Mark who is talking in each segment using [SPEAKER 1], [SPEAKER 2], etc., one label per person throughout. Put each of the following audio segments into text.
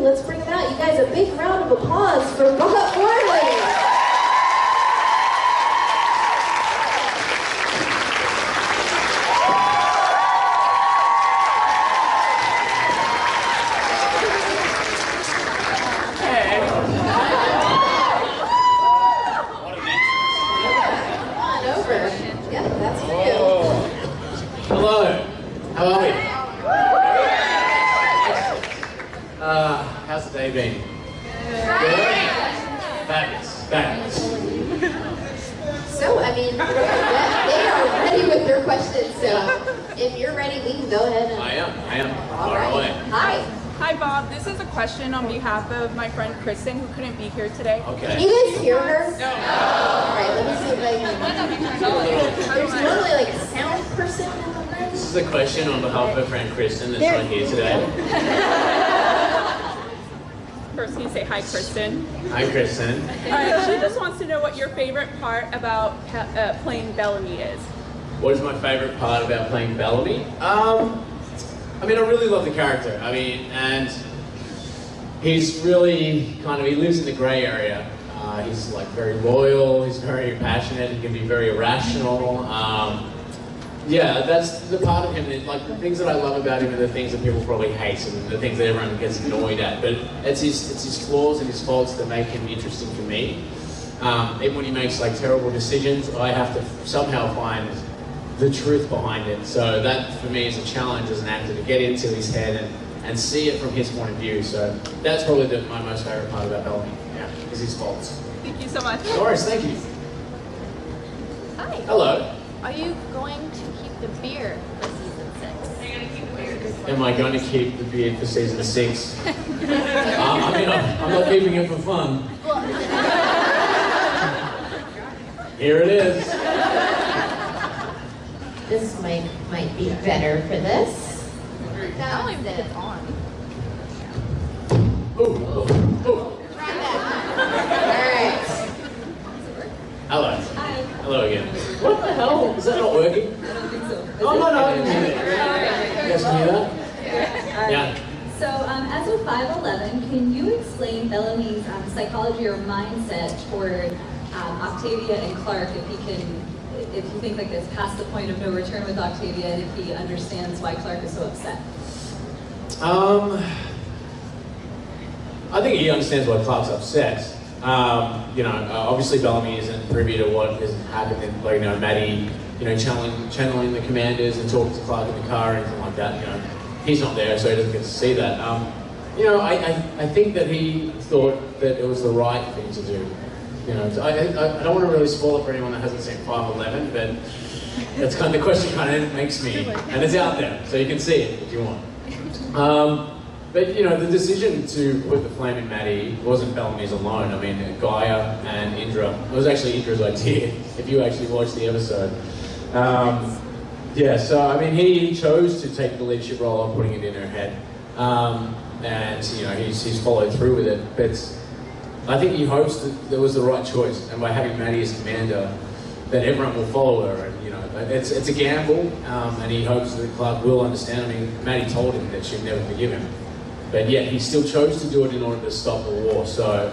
[SPEAKER 1] let's bring him out. You guys, a big round of applause for Bob Morley.
[SPEAKER 2] How are we? How's the day been? Good? Fabulous.
[SPEAKER 1] So, I mean, they are ready with their questions, so if you're ready, we can go ahead and...
[SPEAKER 2] I am.
[SPEAKER 1] All right. Hi.
[SPEAKER 3] Hi, Bob. This is a question on behalf of my friend Kristen, who couldn't be here today.
[SPEAKER 2] Okay.
[SPEAKER 1] Can you guys hear her?
[SPEAKER 3] No.
[SPEAKER 1] All right, let me see if I can... There's normally like a sound person in the room.
[SPEAKER 2] This is a question on behalf of her friend Kristen that's not here today.
[SPEAKER 3] First, can you say hi, Kristen?
[SPEAKER 2] Hi, Kristen.
[SPEAKER 3] She just wants to know what your favorite part about playing Bellamy is.
[SPEAKER 2] What is my favorite part about playing Bellamy? I mean, I really love the character. And he's really he lives in the gray area. He's like very loyal, he's very passionate, he can be very irrational. Yeah, that's the part of him that, like, the things that I love about him are the things that people probably hate and the things that everyone gets annoyed at. But it's his flaws and his faults that make him interesting for me. Even when he makes like terrible decisions, I have to somehow find the truth behind it. So that for me is a challenge as an actor, to get into his head and see it from his point of view. So that's probably my most favorite part about Bellamy. Yeah, is his faults.
[SPEAKER 3] Thank you so much.
[SPEAKER 2] No worries, thank you.
[SPEAKER 4] Hi.
[SPEAKER 2] Hello.
[SPEAKER 4] Are you going to keep the beard for season 6? Are you going to keep the beard?
[SPEAKER 2] Am I going to keep the beard for season 6? I'm not keeping it for fun. Here it is.
[SPEAKER 1] This might be better for this.
[SPEAKER 4] I don't even think it's on.
[SPEAKER 2] Ooh.
[SPEAKER 4] Try that.
[SPEAKER 1] All right.
[SPEAKER 2] Hello.
[SPEAKER 4] Hi.
[SPEAKER 2] Hello again. What the hell? Is that not working?
[SPEAKER 4] I don't think so.
[SPEAKER 2] Oh, no, I didn't hear it. You guys can hear that? Yeah.
[SPEAKER 5] So, as of 5'11", can you explain Bellamy's psychology or mindset toward Octavia and Clark, if you think like it's past the point of no return with Octavia, and if he understands why Clark is so upset?
[SPEAKER 2] I think he understands why Clark's upset. Obviously Bellamy isn't privy to what has happened in, Maddie, channeling the commanders and talking to Clark in the car or anything like that. He's not there, so he doesn't get to see that. I think that he thought that it was the right thing to do. I don't want to really spoil it for anyone that hasn't seen 5'11", but that's the question makes me, and it's out there, so you can see it if you want. But the decision to put the flame in Maddie wasn't Bellamy's alone. I mean, Gaia and Indra, it was actually Indra's idea, if you actually watched the episode. He chose to take the leadership role on putting it in her head. And he's followed through with it. But I think he hopes that there was the right choice, and by having Maddie as commander, that everyone will follow her. And it's a gamble, and he hopes that Clark will understand. I mean, Maddie told him that she'd never forgive him, but yet he still chose to do it in order to stop the war. So,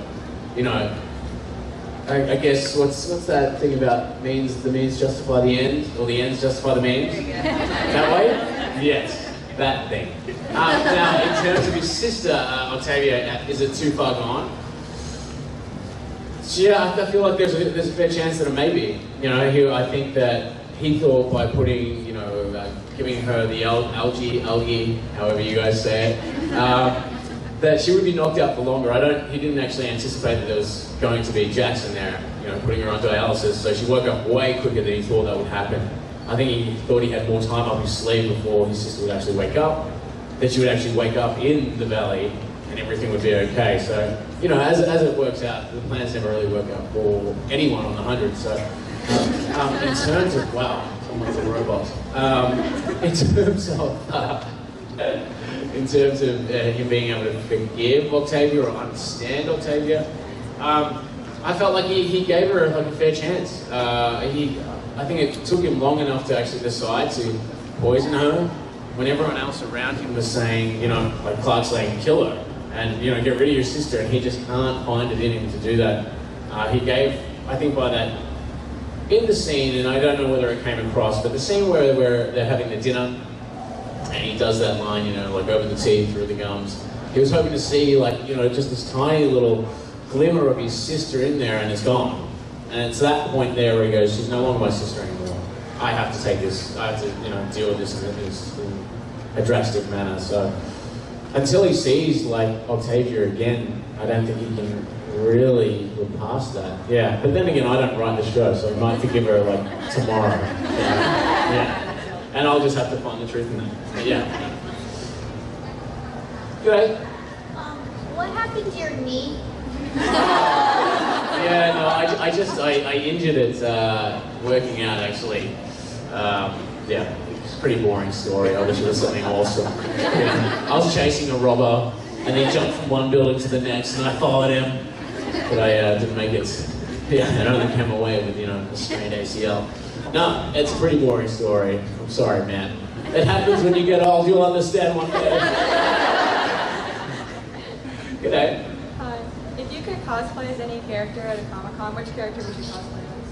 [SPEAKER 2] I guess what's that thing about the means justify the end, or the ends justify the means? That way? Yes, that thing. Now, in terms of his sister, Octavia, is it too far gone? Yeah, I feel like there's a fair chance that it may be. I think that he thought by putting, giving her the algae, however you guys say it, that she would be knocked out for longer. He didn't actually anticipate that there was going to be Jackson there, putting her on dialysis, so she woke up way quicker than he thought that would happen. I think he thought he had more time up his sleeve before his sister would actually wake up, that she would actually wake up in the valley and everything would be okay. So, as it works out, the plans never really work out for anyone on the 100. So, in terms of, wow, someone's a robot. In terms of him being able to forgive Octavia or understand Octavia, I felt like he gave her a fair chance. I think it took him long enough to actually decide to poison her when everyone else around him was saying, like Clark saying, kill her. and get rid of your sister, and he just can't find it in him to do that. He gave, I think by that, in the scene, and I don't know whether it came across, but the scene where they're having the dinner, and he does that line, like over the teeth, through the gums. He was hoping to see, like, just this tiny little glimmer of his sister in there, and it's gone. And it's that point there where he goes, she's no longer my sister anymore. I have to take this, I have to, deal with this in a drastic manner. So until he sees, like, Octavia again, I don't think he can really look past that. Yeah, but then again, I don't write the show, so I might forgive her, like, tomorrow. Yeah. And I'll just have to find the truth in that. But yeah. Good.
[SPEAKER 4] What happened to your knee?
[SPEAKER 2] Yeah, no, I injured it working out, actually. Yeah, it's a pretty boring story. I wish it was something awesome. Yeah. I was chasing a robber, and he jumped from one building to the next, and I followed him. But I didn't make it. Yeah, I only came away with, a strained ACL. No, it's a pretty boring story. I'm sorry, man. It happens when you get old, you'll understand one day. Good day.
[SPEAKER 3] Hi. If you could cosplay as any character at a Comic-Con, which character would you cosplay as?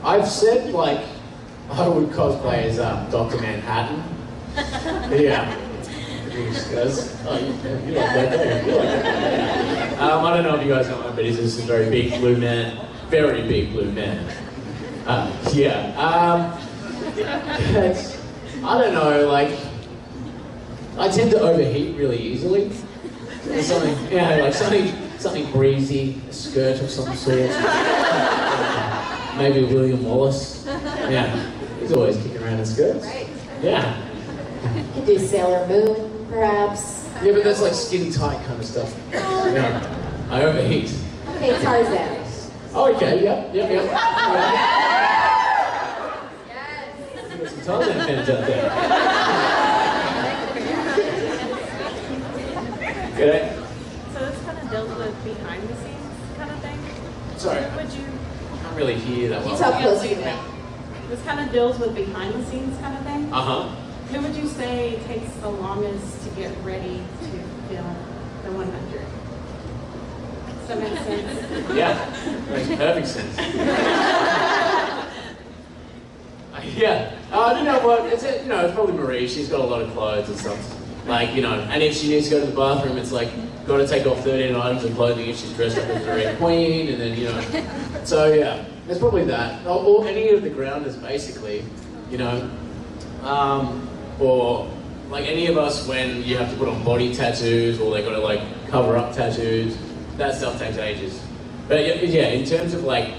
[SPEAKER 2] I've said, like, I would cosplay as Dr. Manhattan. Yeah. Because, you like that, don't you? You like that. I don't know if you guys know him, but he's just a very big blue man. Very big blue man. Yeah. I don't know, like, I tend to overheat really easily. Something, like something breezy, a skirt of some sort. Maybe William Wallace. Yeah. He's always kicking around in skirts.
[SPEAKER 1] Right.
[SPEAKER 2] Yeah.
[SPEAKER 1] You could do Sailor Moon, perhaps.
[SPEAKER 2] Yeah, but that's like skin tight kind of stuff. Yeah. I overheat.
[SPEAKER 1] Okay, Tarzan.
[SPEAKER 2] Oh, okay, yep.
[SPEAKER 1] Yes.
[SPEAKER 2] There's some Tarzan fans out there. G'day.
[SPEAKER 3] So this kind of deals with behind the scenes kind of thing.
[SPEAKER 2] Sorry, I
[SPEAKER 3] Would you?
[SPEAKER 2] can't really hear that
[SPEAKER 1] You
[SPEAKER 2] well.
[SPEAKER 1] talk closer to me.
[SPEAKER 3] This kind of deals with behind the scenes kind of thing.
[SPEAKER 2] Uh-huh.
[SPEAKER 3] Who would you say takes the longest to get ready to film the 100? Does that make sense?
[SPEAKER 2] Yeah, makes perfect sense. Yeah, you know what, it's probably Marie. She's got a lot of clothes and stuff. Like, and if she needs to go to the bathroom, it's like, got to take off 13 items of clothing if she's dressed up as a red queen, and then, So, yeah, it's probably that. Or any of the grounders, basically, or like any of us when you have to put on body tattoos, or they got to, like, cover up tattoos, that stuff takes ages. But, yeah, in terms of, like,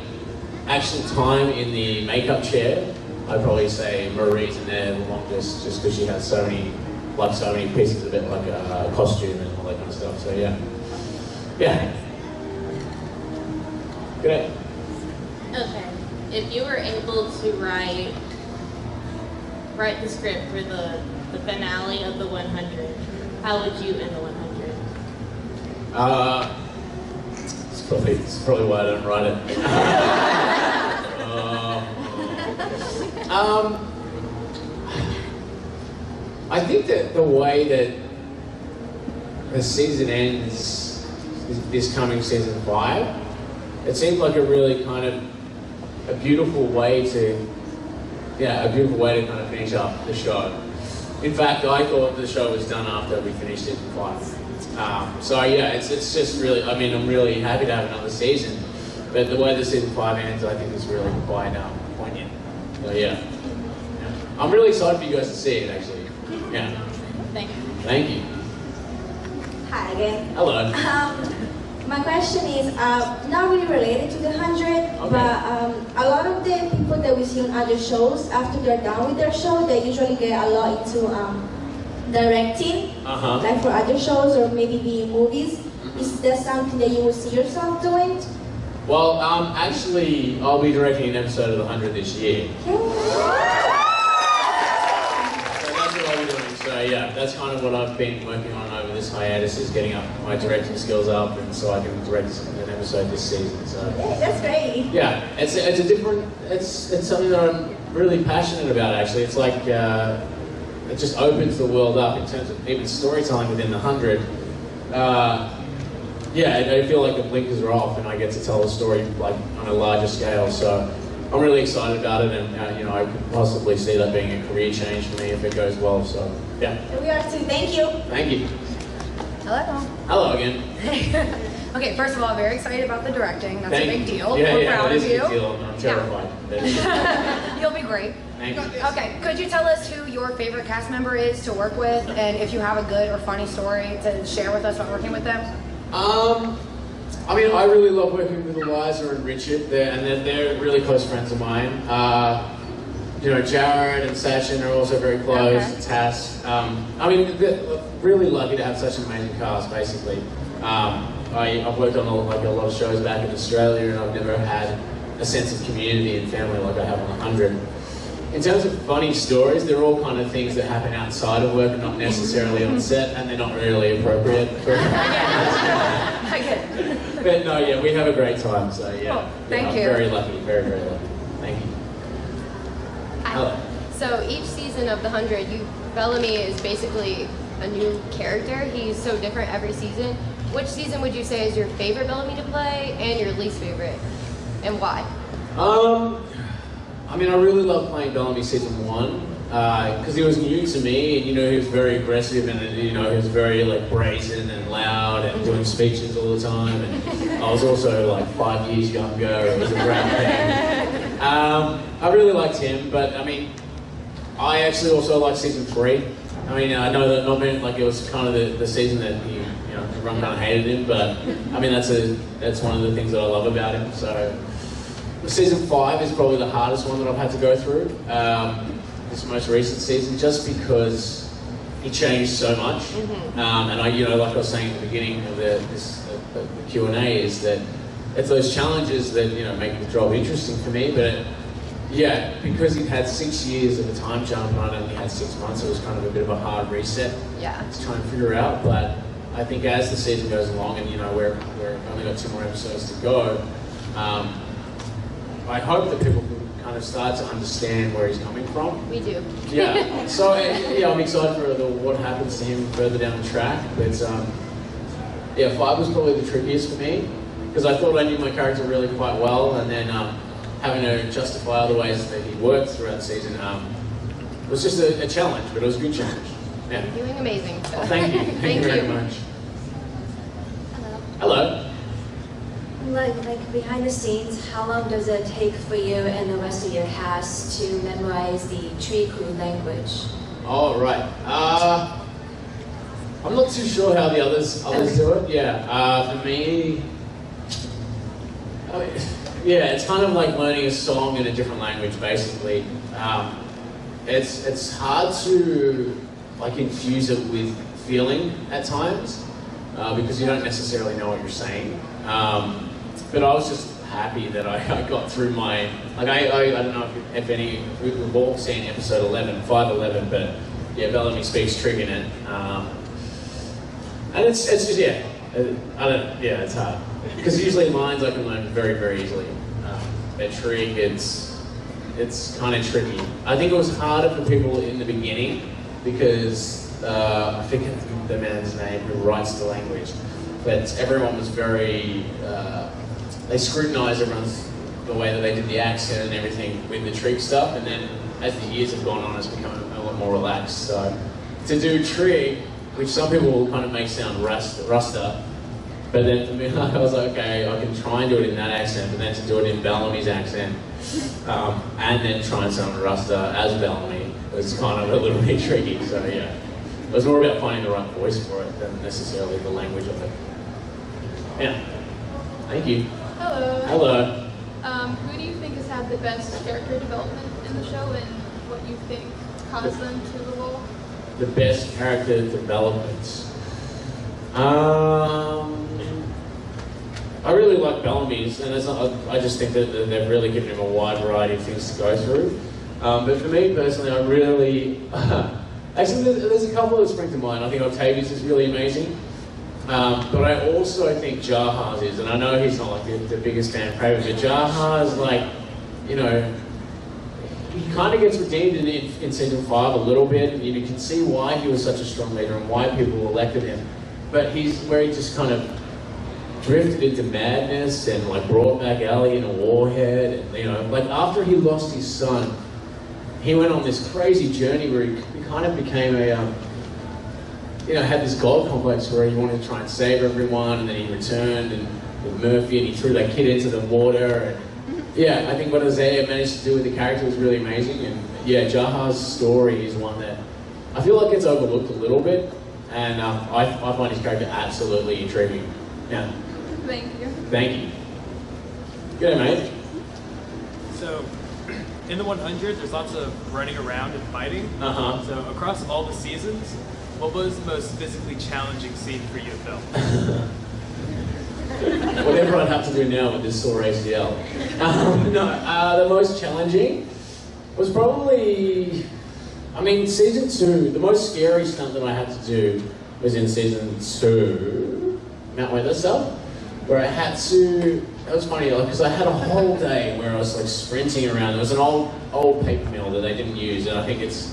[SPEAKER 2] actual time in the makeup chair, I'd probably say Marie's in there the longest, just because she has so many pieces of it, like a costume and all that kind of stuff. So yeah. Good.
[SPEAKER 4] Okay. If you were able to write the script for the finale of the 100, how would you end the 100?
[SPEAKER 2] It's probably why I don't write it. I think that the way that the season ends, this coming season 5, it seems like a really kind of a beautiful way to kind of finish up the show. In fact, I thought the show was done after we finished season 5. So yeah, it's just really, I mean, I'm really happy to have another season, but the way the season 5 ends, I think is really quite poignant. So yeah. I'm really excited for you guys to see it, actually. Yeah. Thank you.
[SPEAKER 6] Hi again.
[SPEAKER 2] Hello.
[SPEAKER 6] My question is not really related to the 100, but a lot of the people that we see on other shows, after they're done with their show, they usually get a lot into directing, like for other shows or maybe being movies. Is that something that you will see yourself doing?
[SPEAKER 2] Well, actually, I'll be directing an episode of The 100 this year. So yeah, that's kind of what I've been working on over this hiatus, is getting up my directing skills up, and so I can direct an episode this season. So
[SPEAKER 6] Yeah, that's great.
[SPEAKER 2] yeah, it's something that I'm really passionate about. Actually, it's like it just opens the world up in terms of even storytelling within the 100. Yeah, I feel like the blinkers are off and I get to tell a story like on a larger scale. So I'm really excited about it, and you know, I could possibly see that being a career change for me if it goes well. So yeah.
[SPEAKER 6] And we are too. Thank you.
[SPEAKER 2] Thank you.
[SPEAKER 7] Hello.
[SPEAKER 2] Hello again.
[SPEAKER 7] Okay, first of all, very excited about the directing. That's a big deal.
[SPEAKER 2] Yeah,
[SPEAKER 7] We're
[SPEAKER 2] yeah,
[SPEAKER 7] proud
[SPEAKER 2] it is
[SPEAKER 7] of
[SPEAKER 2] a
[SPEAKER 7] you.
[SPEAKER 2] big deal. I'm terrified.
[SPEAKER 7] You'll be great.
[SPEAKER 2] Thank you.
[SPEAKER 7] Okay, could you tell us who your favorite cast member is to work with, and if you have a good or funny story to share with us about working with them?
[SPEAKER 2] I mean, I really love working with Eliza and Richard, they're really close friends of mine. You know, Jared and Sachin are also very close,
[SPEAKER 7] Okay.
[SPEAKER 2] Tass. I mean, really lucky to have such an amazing cast, basically. I've worked on a lot of shows back in Australia, and I've never had a sense of community and family like I have on 100. In terms of funny stories, they're all kind of things that happen outside of work and not necessarily on set, and they're not really appropriate for
[SPEAKER 7] I get it.
[SPEAKER 2] But no, yeah, we have a great time, so yeah.
[SPEAKER 7] Cool. Thank
[SPEAKER 2] I'm
[SPEAKER 7] you.
[SPEAKER 2] very lucky, very, very lucky. Thank you. Hello.
[SPEAKER 8] So each season of The 100, Bellamy is basically a new character. He's so different every season. Which season would you say is your favorite Bellamy to play and your least favorite? And why?
[SPEAKER 2] I mean, I really love playing Bellamy season 1 because he was new to me, and you know, he was very aggressive, and you know, he was very like brazen and loud and doing speeches all the time. And I was also like 5 years younger. It was a great thing. I really liked him, but I mean, I actually also like season 3. I mean, I know that not many, like it was kind of the season that he, you know, everyone kind of hated him, but I mean, that's one of the things that I love about him. So. Season 5 is probably the hardest one that I've had to go through, this most recent season, just because he changed so much. And I, you know, like I was saying at the beginning of the Q&A, is that it's those challenges that, you know, make the job interesting for me. But yeah, because he'd had 6 years of a time jump and I only had 6 months, it was kind of a bit of a hard reset to try and figure out. But I think as the season goes along, and you know, we're only got 2 more episodes to go. I hope that people can kind of start to understand where he's coming from.
[SPEAKER 8] We do.
[SPEAKER 2] Yeah. So yeah, I'm excited for what happens to him further down the track. But yeah, 5 was probably the trickiest for me because I thought I knew my character really quite well, and then having to justify other ways that he worked throughout the season was just a challenge, but it was a good challenge. Yeah.
[SPEAKER 8] You're doing amazing. So.
[SPEAKER 2] Well, thank you. Thank you very much. Hello.
[SPEAKER 9] Like behind the scenes, how long does it take for you and the rest of your cast to memorize the tree crew language?
[SPEAKER 2] Oh, right. I'm not too sure how the others do it. Yeah. For me, I mean, yeah, it's kind of like learning a song in a different language, basically. It's hard to like infuse it with feeling at times because you don't necessarily know what you're saying. But I was just happy that I got through my, like I don't know if we've all seen episode 11, 511, but yeah, Bellamy speaks Trig in it. And it's just, yeah, it's hard. Because usually lines I can learn very, very easily. But Trig, it's kind of tricky. I think it was harder for people in the beginning because I forget the man's name who writes the language, but everyone was very, they scrutinised the way that they did the accent and everything with the Trig stuff, and then as the years have gone on, it's become a lot more relaxed. So to do Trig, which some people will kind of make sound Rasta, but then for me, I was like, okay, I can try and do it in that accent, but then to do it in Bellamy's accent, and then try and sound Rasta as Bellamy was kind of a little bit tricky. So yeah, it was more about finding the right voice for it than necessarily the language of it. Yeah. Thank you.
[SPEAKER 10] Hello.
[SPEAKER 2] Hello.
[SPEAKER 10] Who do you think has had the best character development in the show, and what you think caused them to the role?
[SPEAKER 2] The best character development. I really like Bellamy's, and I just think that they've really given him a wide variety of things to go through. But for me personally, I really actually there's a couple that spring to mind. I think Octavius is really amazing. But I also think Jaha's is, and I know he's not like the biggest fan favorite, but Jaha's like, you know, he kind of gets redeemed in season 5 a little bit, and you can see why he was such a strong leader and why people elected him. But he's where he just kind of drifted into madness and like brought back Allie in a warhead, and you know, like after he lost his son, he went on this crazy journey where he kind of became a, you know, had this God complex where he wanted to try and save everyone, and then he returned and with Murphy, and he threw that kid into the water. And yeah, I think what Isaiah managed to do with the character was really amazing. And yeah, Jaha's story is one that I feel like gets overlooked a little bit, and I find his character absolutely intriguing. Yeah.
[SPEAKER 10] Thank you.
[SPEAKER 2] Thank you. Good, mate.
[SPEAKER 11] So, in the 100, there's lots of running around and fighting. So, across all the seasons, what was the most physically challenging scene for you to film?
[SPEAKER 2] Whatever I'd have to do now with this sore ACL. The most challenging was probably, I mean, season 2. The most scary stunt that I had to do was in season 2, Mount Weather stuff, where I had to, that was funny, like, because I had a whole day where I was like sprinting around. There was an old paper mill that they didn't use, and I think it's,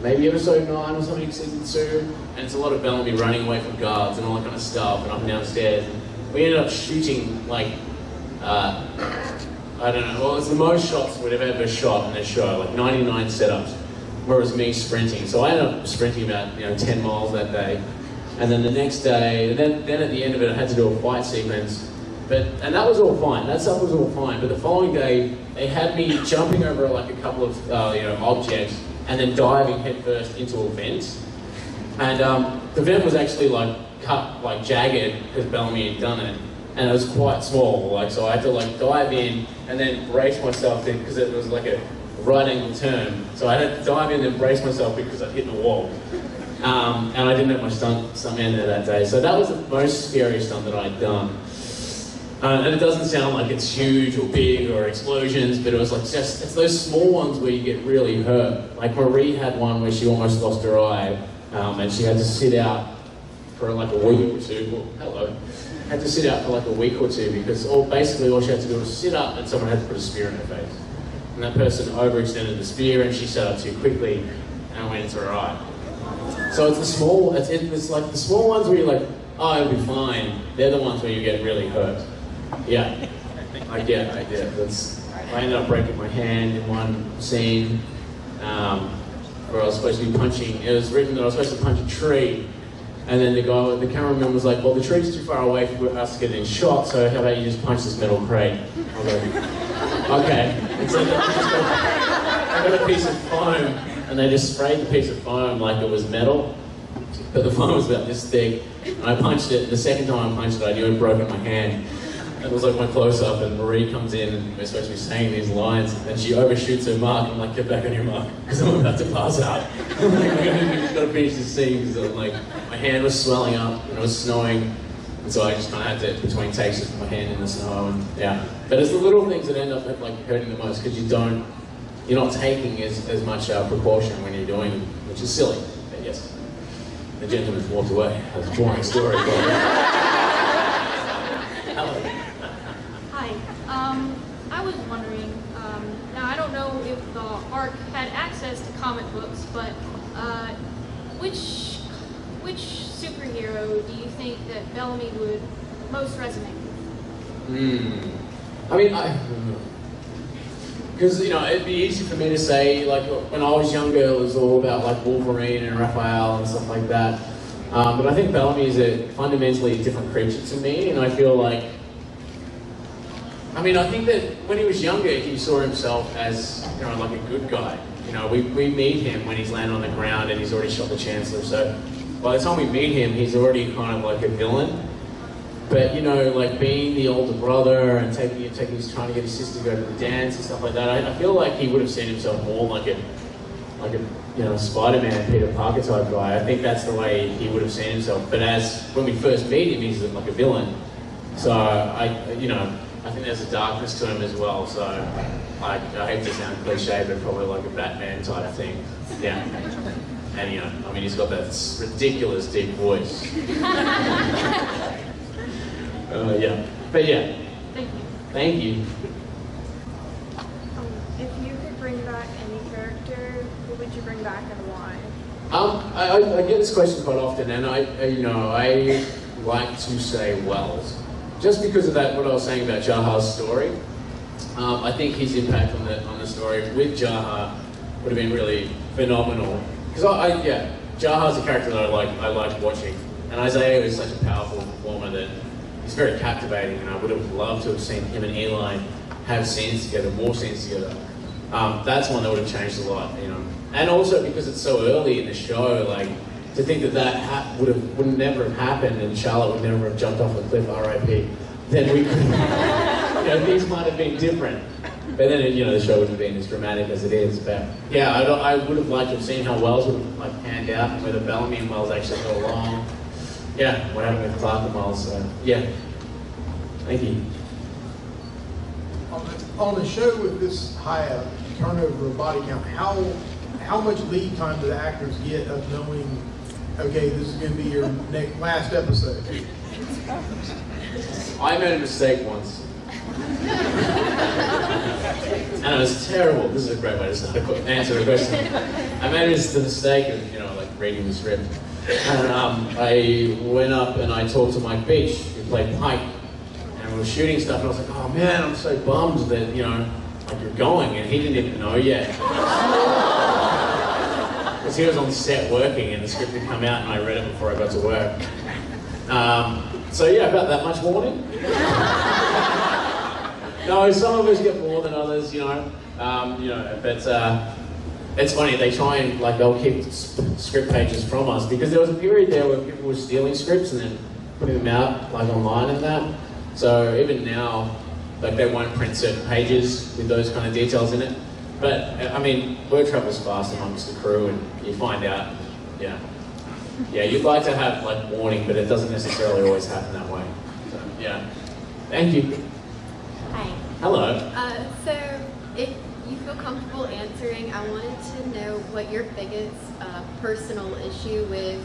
[SPEAKER 2] maybe episode 9 or something, season 2, and it's a lot of Bellamy running away from guards and all that kind of stuff, and up and down the stairs. And we ended up shooting like, I don't know, well, it was the most shots we'd ever shot in the show, like 99 setups, where it was me sprinting. So I ended up sprinting about 10 miles that day, and then the next day, then at the end of it, I had to do a fight sequence, and that was all fine. That stuff was all fine. But the following day, they had me jumping over like a couple of objects, and then diving headfirst into a vent. And the vent was actually like cut, like jagged, because Bellamy had done it. And it was quite small, like, so I had to like dive in and then brace myself in, because it was like a right angle turn. So I had to dive in and brace myself because I'd hit the wall. And I didn't have my stuntman there that day. So that was the most scary stunt that I'd done. And it doesn't sound like it's huge or big or explosions, but it was like it's those small ones where you get really hurt. Like Marie had one where she almost lost her eye, and she had to sit out for like a week or two. Well, hello. Had to sit out for like a week or two because basically all she had to do was sit up and someone had to put a spear in her face. And that person overextended the spear and she sat up too quickly and went into her eye. So it's the small, it's like the small ones where you're like, oh, it'll be fine. They're the ones where you get really hurt. Yeah, I did. I ended up breaking my hand in one scene where I was supposed to be punching. It was written that I was supposed to punch a tree, and then the cameraman was like, "Well, the tree's too far away for us to get in shot, so how about you just punch this metal crate?" I was like, "Okay." And so I got a piece of foam, and they just sprayed the piece of foam like it was metal, but the foam was about this thick. And I punched it. The second time I punched it, I knew I'd broken my hand. It was like my close-up, and Marie comes in, and we're supposed to be saying these lines, and she overshoots her mark. I'm like, get back on your mark, because I'm about to pass out. I'm like, I've got to finish this scene, because like, my hand was swelling up, and it was snowing, and so I just kind of had to, between takes, just put my hand in the snow, and yeah. But it's the little things that end up like hurting the most, because you're not taking as much precaution when you're doing them, which is silly, but yes. The gentleman walked away. That's a boring story. Hello.
[SPEAKER 12] I was wondering, now I don't know if the ARC had access to comic books, but which superhero do you think that Bellamy would most resonate with?
[SPEAKER 2] I mean, because, it'd be easy for me to say, like, when I was younger, it was all about, like, Wolverine and Raphael and stuff like that. But I think Bellamy is a fundamentally different creature to me, and I feel like, I think that when he was younger, he saw himself as, like a good guy. We meet him when he's landed on the ground and he's already shot the Chancellor, so by the time we meet him, he's already kind of like a villain. But, like being the older brother and trying to get his sister to go to the dance and stuff like that, I feel like he would have seen himself more like a Spider-Man, Peter Parker type guy. I think that's the way he would have seen himself. But when we first meet him, he's like a villain. So I think there's a darkness to him as well. So I hate to sound cliche, but probably like a Batman type thing. Yeah. And he's got that ridiculous deep voice. Yeah. But yeah.
[SPEAKER 12] Thank you.
[SPEAKER 2] Thank you.
[SPEAKER 12] If
[SPEAKER 10] you bring back and why?
[SPEAKER 2] I get this question quite often, and I like to say Wells, just because of that. What I was saying about Jaha's story, I think his impact on the story with Jaha would have been really phenomenal. Because Jaha's a character that I like watching, and Isaiah is such a powerful performer that he's very captivating, and I would have loved to have seen him and Eli have scenes together, more scenes together. That's one that would have changed a lot, you know. And also because it's so early in the show, like to think that would never have happened, and Charlotte would never have jumped off a cliff, R.I.P. Then we could, things might have been different. But then, the show would have been as dramatic as it is. But yeah, I would have liked to have seen how Wells would have panned out, and whether Bellamy and Wells actually go along. Yeah, what happened with Clark and Wells. So yeah, thank you.
[SPEAKER 13] On the show with this high turnover of body count, how much lead time do the actors get of knowing, okay, this is going to be your last episode?
[SPEAKER 2] I made a mistake once. And it was terrible. This is a great way to answer the question. I made a mistake of, reading the script. And I went up and I talked to Mike Beach, who played Pike. And we were shooting stuff, and I was like, oh man, I'm so bummed that, you're going. And he didn't even know yet. Because he was on set working, and the script had come out, and I read it before I got to work. So yeah, about that much warning. No, some of us get more than others, but it's funny, they try and, they'll keep script pages from us, because there was a period there where people were stealing scripts and then putting them out, online and that. So even now, they won't print certain pages with those kind of details in it. But, word travels fast amongst the crew, and you find out, yeah, you'd like to have, warning, but it doesn't necessarily always happen that way. So, yeah. Thank you.
[SPEAKER 14] Hi.
[SPEAKER 2] Hello.
[SPEAKER 14] So, if you feel comfortable answering, I wanted to know what your biggest personal issue with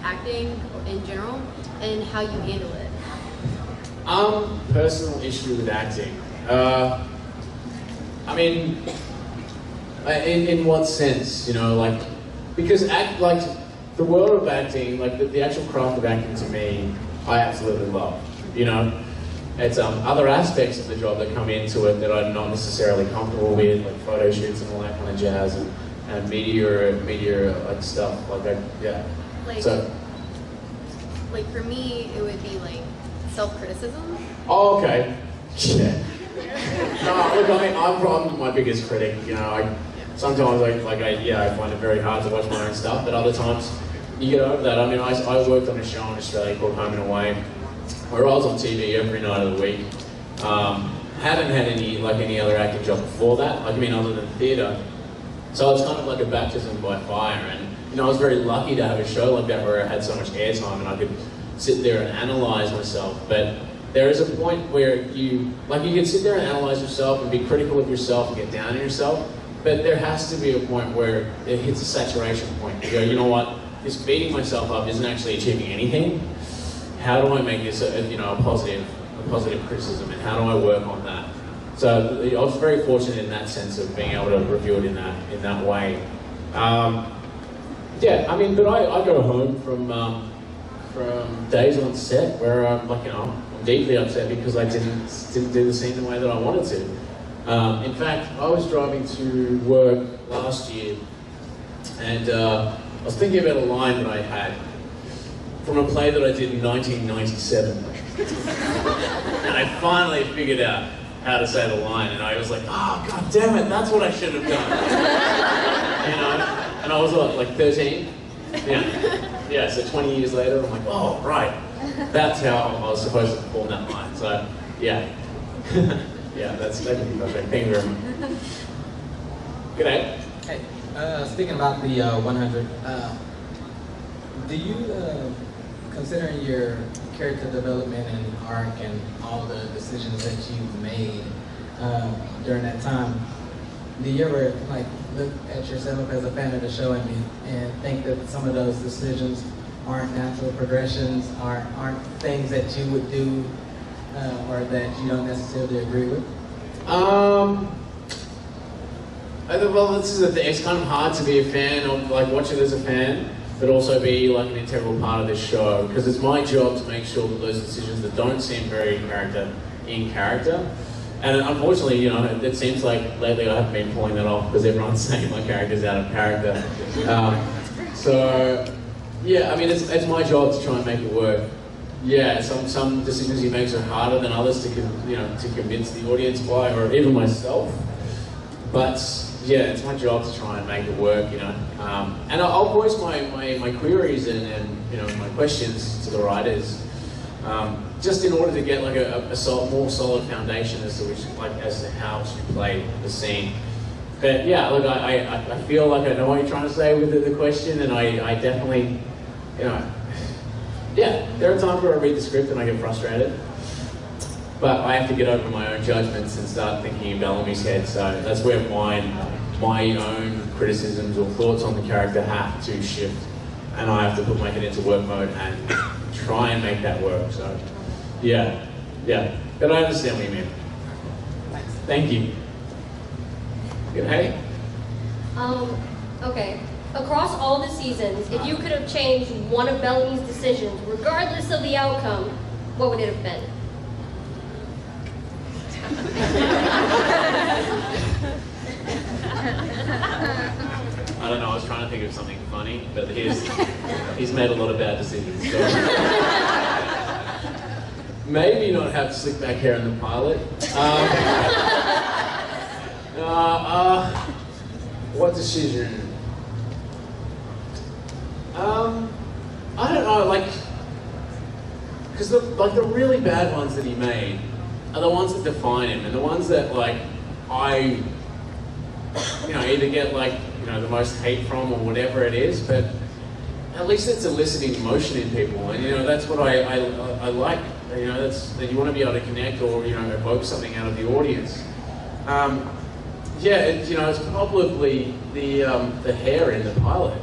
[SPEAKER 14] acting in general, and how you handle it.
[SPEAKER 2] Personal issue with acting. In what sense? Because the world of acting, the actual craft of acting to me, I absolutely love. It's other aspects of the job that come into it that I'm not necessarily comfortable with, like photo shoots and all that kind of jazz, and media stuff yeah. So,
[SPEAKER 14] for me, it would be self-criticism.
[SPEAKER 2] Oh, okay. Yeah. No, look, I'm my biggest critic. Sometimes I find it very hard to watch my own stuff, but other times you get over that. I worked on a show in Australia called Home and Away, where I was on TV every night of the week. Hadn't had any other acting job before that, other than theatre. So it's kind of like a baptism by fire, and I was very lucky to have a show like that where I had so much airtime and I could sit there and analyse myself. But there is a point where you can sit there and analyse yourself and be critical of yourself and get down on yourself, but there has to be a point where it hits a saturation point. You go, you know what, this beating myself up isn't actually achieving anything. How do I make this a positive criticism, and how do I work on that? So I was very fortunate in that sense of being able to review it in that way. But I go home from days on set where I'm deeply upset because I didn't do the scene the way that I wanted to. In fact, I was driving to work last year, and I was thinking about a line that I had from a play that I did in 1997. And I finally figured out how to say the line, and I was like, oh, god damn it, that's what I should have done. And I was 13? Yeah, so 20 years later, I'm like, oh, right. That's how I was supposed to perform that line. So, yeah. Yeah, that can be perfect. Thank you very much. Good day.
[SPEAKER 15] Hey, speaking about the 100, do you, considering your character development and arc and all the decisions that you've made during that time, do you ever look at yourself as a fan of the show and think that some of those decisions aren't natural progressions, aren't things that you would do or that you don't necessarily agree with?
[SPEAKER 2] Well, this is the thing. It's kind of hard to be a fan of, like, watch it as a fan, but also be like an integral part of this show, because it's my job to make sure that those decisions that don't seem very in character, and unfortunately, you know, it seems like lately I haven't been pulling that off because everyone's saying my character's out of character. So, yeah, I mean, it's my job to try and make it work. Yeah, some decisions he makes are harder than others to convince the audience by, or even myself. But yeah, it's my job to try and make it work, you know. And I'll voice my queries and you know, my questions to the writers, just in order to get like a more solid foundation as to how to play the scene. But yeah, look, I feel like I know what you're trying to say with the question, and I definitely, you know, yeah, there are times where I read the script and I get frustrated. But I have to get over my own judgments and start thinking in Bellamy's head, so that's where my own criticisms or thoughts on the character have to shift, and I have to put my head into work mode and try and make that work. So, yeah, but I understand what you mean. Thank you. Good, hey?
[SPEAKER 8] Okay. Across all the seasons, if you could have changed one of Bellamy's decisions, regardless of the outcome, what would it have been?
[SPEAKER 2] I don't know, I was trying to think of something funny, but he's made a lot of bad decisions. So. Maybe not have slick back hair in the pilot. What decision? I don't know, like, because the really bad ones that he made are the ones that define him, and the ones that, like, I, you know, either get, like, you know, the most hate from or whatever it is, but at least it's eliciting emotion in people, and, you know, that's what I like, you know, that you want to be able to connect or, you know, evoke something out of the audience. Yeah, you know, it's probably the hair in the pilot.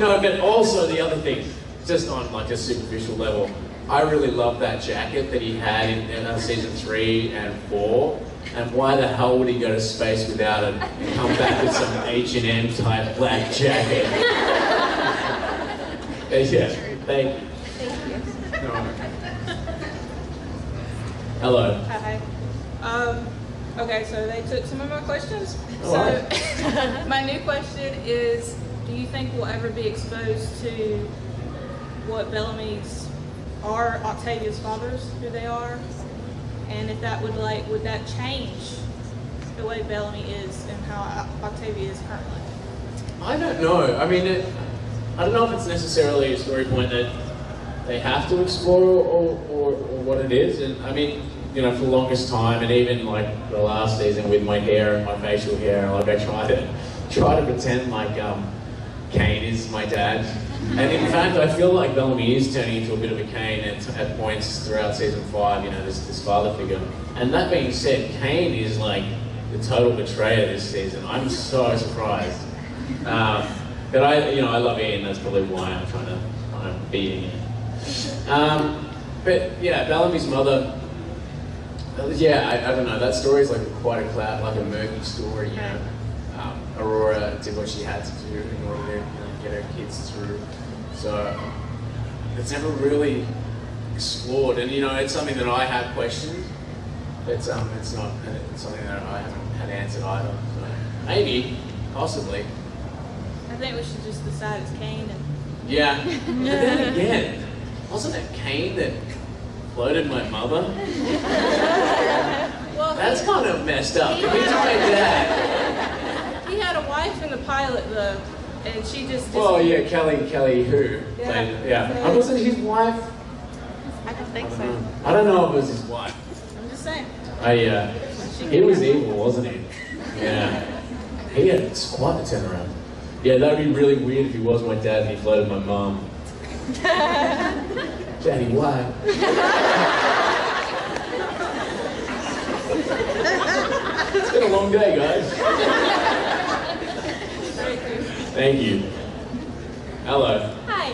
[SPEAKER 2] No, but also the other thing, just on like a superficial level, I really love that jacket that he had in season 3 and 4. And why the hell would he go to space without it and come back with some H&M type black jacket? Yeah, thank you. Thank you. No. Hello.
[SPEAKER 16] Hi. Okay, so they took some of my questions.
[SPEAKER 2] Oh,
[SPEAKER 16] so my new question is, do you think we'll ever be exposed to what Bellamy's are, Octavia's fathers, who they are? And if that would that change the way Bellamy is and how Octavia is currently?
[SPEAKER 2] I don't know. I mean, I don't know if it's necessarily a story point that they have to explore or what it is. And I mean, you know, for the longest time, and even like the last season with my hair and my facial hair, like I try to pretend like Kane is my dad. And in fact, I feel like Bellamy is turning into a bit of a Kane at points throughout season 5, you know, this father figure. And that being said, Kane is like the total betrayer this season. I'm so surprised. But I love Ian, that's probably why I'm trying to beat Ian. But yeah, Bellamy's mother, yeah, I don't know, that story is like quite a murky story, you know. Aurora did what she had to do in order to, you know, get her kids through. So it's never really explored, and you know, it's something that I have questioned. It's not something that I haven't had answered either. So maybe, possibly.
[SPEAKER 16] I think we should just decide it's Kane. And
[SPEAKER 2] yeah. But then again, wasn't it Kane that floated my mother?
[SPEAKER 16] Well,
[SPEAKER 2] that's kind of messed up. If he's my dad.
[SPEAKER 16] He had a wife in the pilot though, and she just.
[SPEAKER 2] Well, yeah, Kelly who?
[SPEAKER 16] Yeah.
[SPEAKER 2] I wasn't his wife.
[SPEAKER 16] I don't think so.
[SPEAKER 2] I don't know if it was his wife.
[SPEAKER 16] I'm just saying.
[SPEAKER 2] He was evil, wasn't he? Yeah. He had quite the turnaround. Yeah, that would be really weird if he was my dad and he floated my mom. Daddy, why? It's been a long day, guys. Thank you. Hello.
[SPEAKER 17] Hi.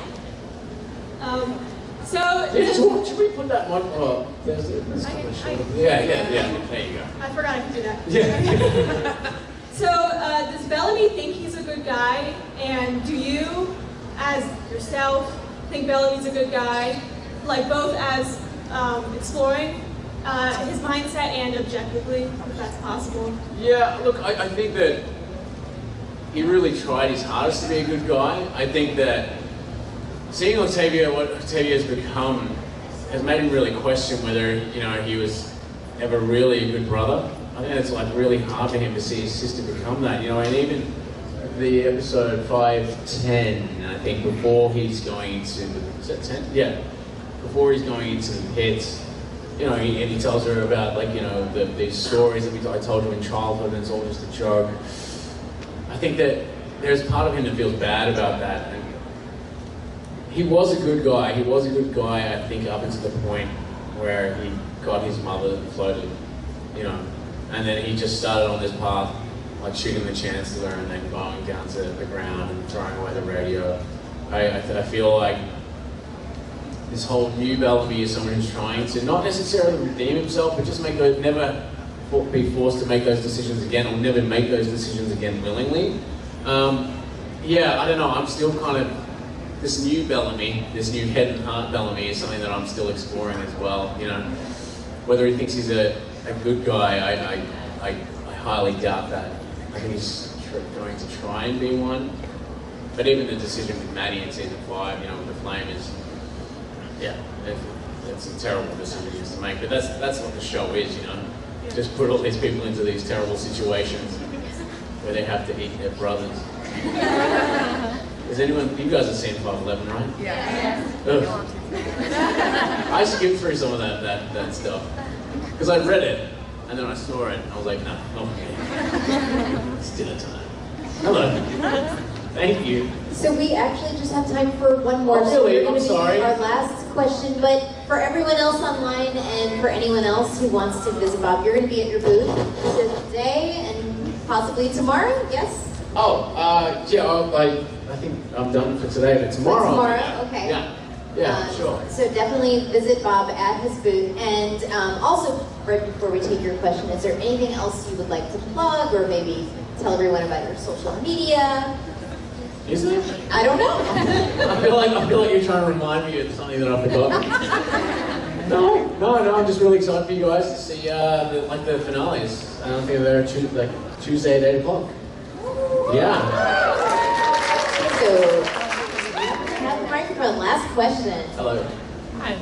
[SPEAKER 16] So,
[SPEAKER 2] Yeah, so should we put that one? Oh, there's it. Yeah. There you go.
[SPEAKER 16] I forgot I could do that.
[SPEAKER 2] Yeah.
[SPEAKER 16] So, does Bellamy think he's a good guy? And do you, as yourself, think Bellamy's a good guy? Like both as exploring his mindset and objectively, if that's possible?
[SPEAKER 2] Yeah, look, I think that he really tried his hardest to be a good guy. I think that seeing Octavia, what Octavia's become, has made him really question whether, you know, he was ever really a good brother. I think it's like really hard for him to see his sister become that, you know, and even the episode 5:10, I think, before he's going into, is that 10? Yeah, before he's going into the pits, you know, and he tells her about, like, you know, these stories that I told you in childhood and it's all just a joke. I think that there's part of him that feels bad about that. And he was a good guy. He was a good guy, I think, up until the point where he got his mother floated, you know, and then he just started on this path, like shooting the Chancellor and then going down to the ground and throwing away the radio. I feel like this whole new Bellamy is someone who's trying to not necessarily redeem himself, but just make those, never be forced to make those decisions again, or never make those decisions again willingly. Yeah, I don't know. I'm still kind of, this new Bellamy, this new head and heart Bellamy is something that I'm still exploring as well. You know, whether he thinks he's a good guy, I highly doubt that. I think he's going to try and be one. But even the decision with Maddie in season 5, you know, with the flame is, yeah, it's a terrible decision he has to make. But that's what the show is, you know. Just put all these people into these terrible situations where they have to eat their brothers. Is anyone, you guys have seen 5:11, right?
[SPEAKER 10] Yeah.
[SPEAKER 2] I skipped through some of that stuff. Because I read it, and then I saw it, and I was like, no, not okay. It's dinner time. Hello. Thank you.
[SPEAKER 1] So we actually just have time for one more.
[SPEAKER 2] Oh,
[SPEAKER 1] So
[SPEAKER 2] really?
[SPEAKER 1] we're gonna
[SPEAKER 2] I'm sorry.
[SPEAKER 1] be our last question, but for everyone else online and for anyone else who wants to visit Bob, you're going to be at your booth today and possibly tomorrow, yes?
[SPEAKER 2] Oh, yeah, I think I'm done for today, but tomorrow.
[SPEAKER 1] Tomorrow, okay.
[SPEAKER 2] Yeah, sure.
[SPEAKER 1] So definitely visit Bob at his booth. And also, right before we take your question, is there anything else you would like to plug or maybe tell everyone about your social media?
[SPEAKER 2] Is there?
[SPEAKER 1] I don't know.
[SPEAKER 2] I feel like you're trying to remind me of something that I forgot. No, I'm just really excited for you guys to see the finales. I don't think they're Tuesday at 8 o'clock. Yeah.
[SPEAKER 1] So, have the microphone. Last question.
[SPEAKER 2] Hello.
[SPEAKER 17] Hi.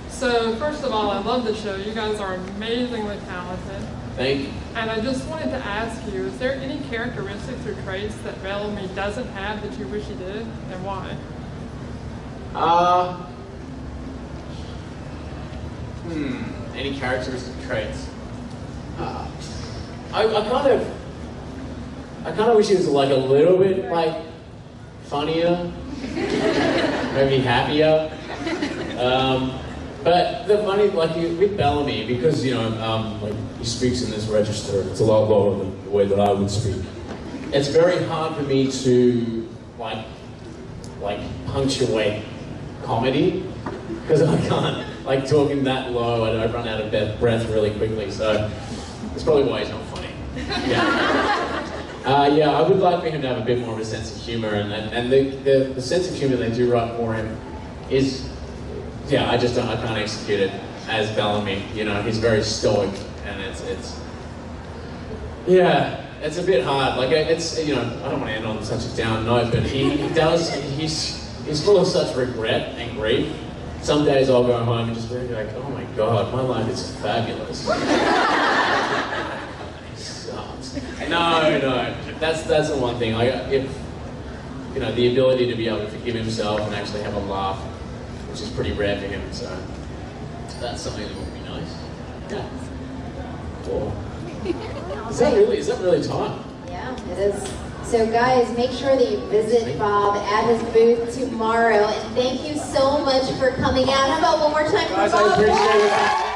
[SPEAKER 17] So, first of all, I love the show. You guys are amazingly talented.
[SPEAKER 2] Thank you.
[SPEAKER 17] And I just wanted to ask you, is there any characteristics or traits that Bellamy doesn't have that you wish he did, and why?
[SPEAKER 2] Any characteristic traits? I kind of wish he was like a little bit like funnier, maybe happier. But the funny, like with Bellamy, because you know, like he speaks in this register, it's a lot lower than the way that I would speak. It's very hard for me to like punctuate comedy because I can't like talking that low. I run out of breath really quickly, so that's probably why he's not funny. Yeah. Yeah, I would like for him to have a bit more of a sense of humor, and the sense of humor they do write for him is. Yeah, I can't execute it as Bellamy. You know, he's very stoic, and it's a bit hard. Like it's, you know, I don't want to end on such a down note, but he's full of such regret and grief. Some days I'll go home and just be like, oh my God, my life is fabulous. It sucks. No, that's the one thing. If you know, the ability to be able to forgive himself and actually have a laugh, which is pretty rare for him, so that's something that would be nice. Yeah. Cool. Is that really time?
[SPEAKER 1] Yeah, it is. So guys, make sure that you visit Bob at his booth tomorrow, and thank you so much for coming out. How about one more time for
[SPEAKER 2] Guys,
[SPEAKER 1] Bob?
[SPEAKER 2] I appreciate it.